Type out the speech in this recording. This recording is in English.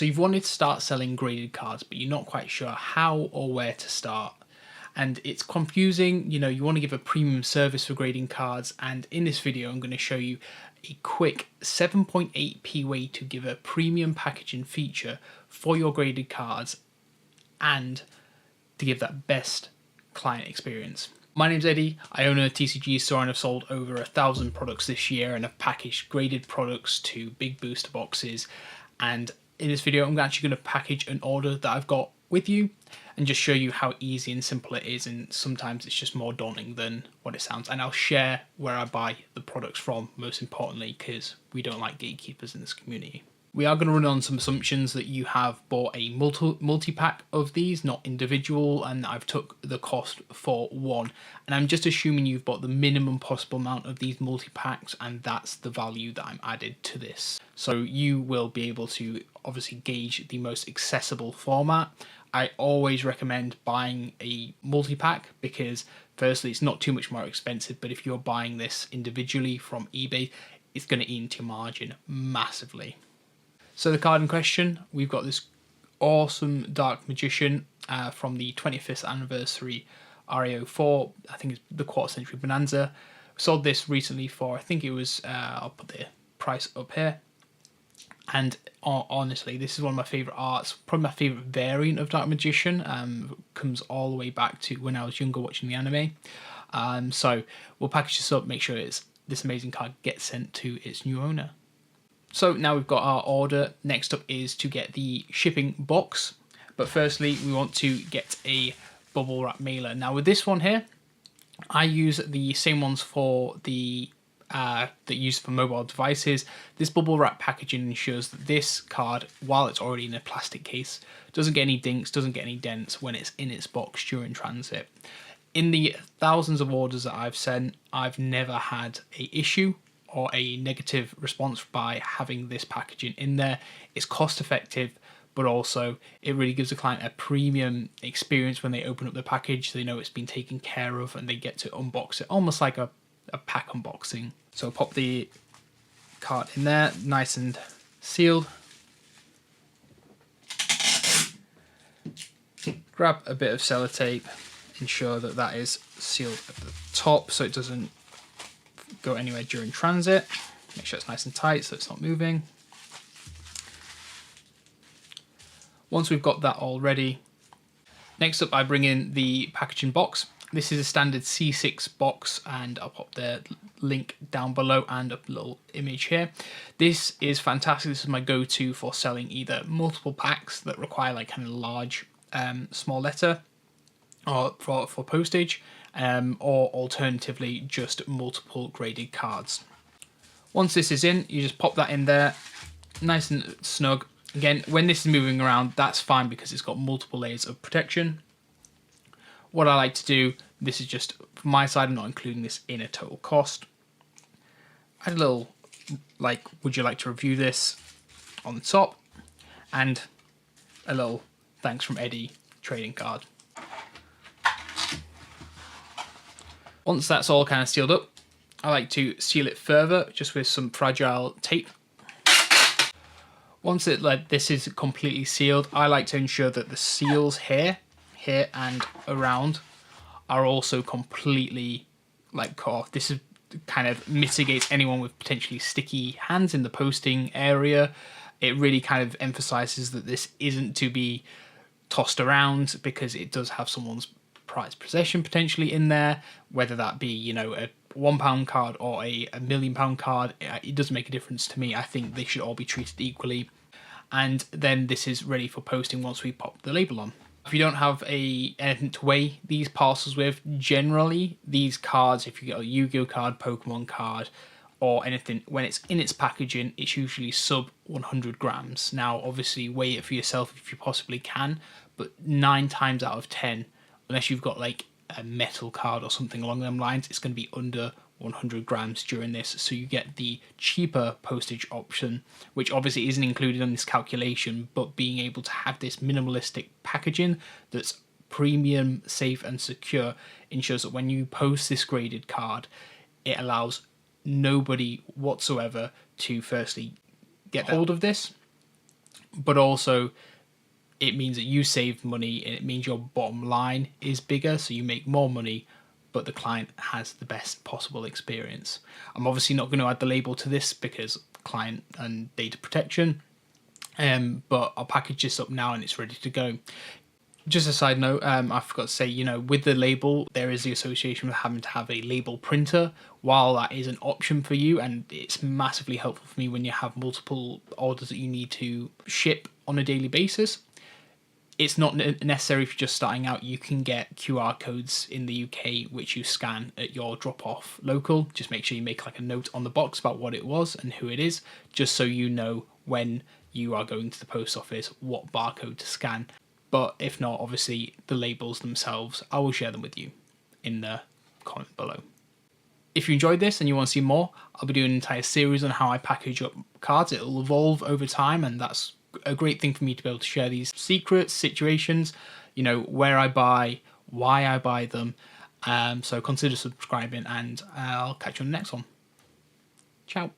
So you've wanted to start selling graded cards, but you're not quite sure how or where to start. And it's confusing, you want to give a premium service for grading cards. And in this video, I'm going to show you a quick 7.8p way to give a premium packaging feature for your graded cards and to give that best client experience. My name's Eddie. I own a TCG store and have sold over 1,000 products this year and have packaged graded products to big booster boxes. And in this video, I'm actually going to package an order that I've got with you and just show you how easy and simple it is, and sometimes it's just more daunting than what it sounds. And I'll share where I buy the products from, most importantly, because we don't like gatekeepers in this community. We are going to run on some assumptions that you have bought a multi-pack of these, not individual, and I've took the cost for one. And I'm just assuming you've bought the minimum possible amount of these multi-packs, and that's the value that I'm added to this. So you will be able to obviously gauge the most accessible format. I always recommend buying a multi-pack because firstly, it's not too much more expensive, but if you're buying this individually from eBay, it's going to eat into your margin massively. So the card in question, we've got this awesome Dark Magician from the 25th anniversary RAO4, I think it's the Quarter Century Bonanza. Sold this recently for, I think it was, I'll put the price up here. And honestly, this is one of my favourite arts, probably my favourite variant of Dark Magician. Comes all the way back to when I was younger watching the anime. So we'll package this up, make sure this amazing card gets sent to its new owner. So now we've got our order. Next up is to get the shipping box. But firstly, we want to get a bubble wrap mailer. Now with this one here, I use the same ones for the that used for mobile devices. This bubble wrap packaging ensures that this card, while it's already in a plastic case, doesn't get any dinks, doesn't get any dents when it's in its box during transit. In the thousands of orders that I've sent, I've never had an issue or a negative response by having this packaging in there. It's cost effective, but also it really gives the client a premium experience when they open up the package. They know it's been taken care of and they get to unbox it, almost like a pack unboxing. So I'll pop the card in there, nice and sealed. Grab a bit of sellotape, ensure that that is sealed at the top so it doesn't go anywhere during transit. Make sure it's nice and tight so it's not moving. Once we've got that all ready, next up I bring in the packaging box. This is a standard C6 box and I'll pop the link down below and a little image here. This is fantastic. This is my go-to for selling either multiple packs that require like kind of large small letter or for postage, or alternatively just multiple graded cards. Once this is in, you just pop that in there nice and snug. Again, when this is moving around, that's fine because it's got multiple layers of protection. What I like to do, this is just from my side, I'm not including this in a total cost. Add a little, like, would you like to review this on the top, and a little thanks from Eddie trading card. Once that's all kind of sealed up, I like to seal it further just with some fragile tape. Once this is completely sealed, I like to ensure that the seals here and around are also completely cut off. This is kind of mitigates anyone with potentially sticky hands in the posting area. It really kind of emphasizes that this isn't to be tossed around because it does have someone's prized possession potentially in there, whether that be a £1 card or a £1 million card. It doesn't make a difference to me. I think they should all be treated equally. And then this is ready for posting once we pop the label on. If you don't have anything to weigh these parcels with, generally these cards, if you get a Yu-Gi-Oh card, Pokemon card, or anything, when it's in its packaging, it's usually sub 100 grams. Now, obviously, weigh it for yourself if you possibly can, but 9 times out of 10, unless you've got like a metal card or something along them lines, it's going to be under 100 grams during this. So you get the cheaper postage option, which obviously isn't included in this calculation, but being able to have this minimalistic packaging that's premium, safe and secure ensures that when you post this graded card, it allows nobody whatsoever to firstly get hold of this, but also it means that you save money and it means your bottom line is bigger, so you make more money, but the client has the best possible experience. I'm obviously not going to add the label to this because client and data protection, but I'll package this up now and it's ready to go. Just a side note, I forgot to say, with the label, there is the association with having to have a label printer. While that is an option for you, and it's massively helpful for me when you have multiple orders that you need to ship on a daily basis, it's not necessary if you're just starting out. You can get QR codes in the UK which you scan at your drop-off local. Just make sure you make like a note on the box about what it was and who it is, just so you know when you are going to the post office what barcode to scan. But if not, obviously the labels themselves, I will share them with you in the comment below. If you enjoyed this and you want to see more, I'll be doing an entire series on how I package up cards. It'll evolve over time, and that's a great thing for me to be able to share these secrets, situations, where I buy, why I buy them. So consider subscribing, and I'll catch you on the next one. Ciao.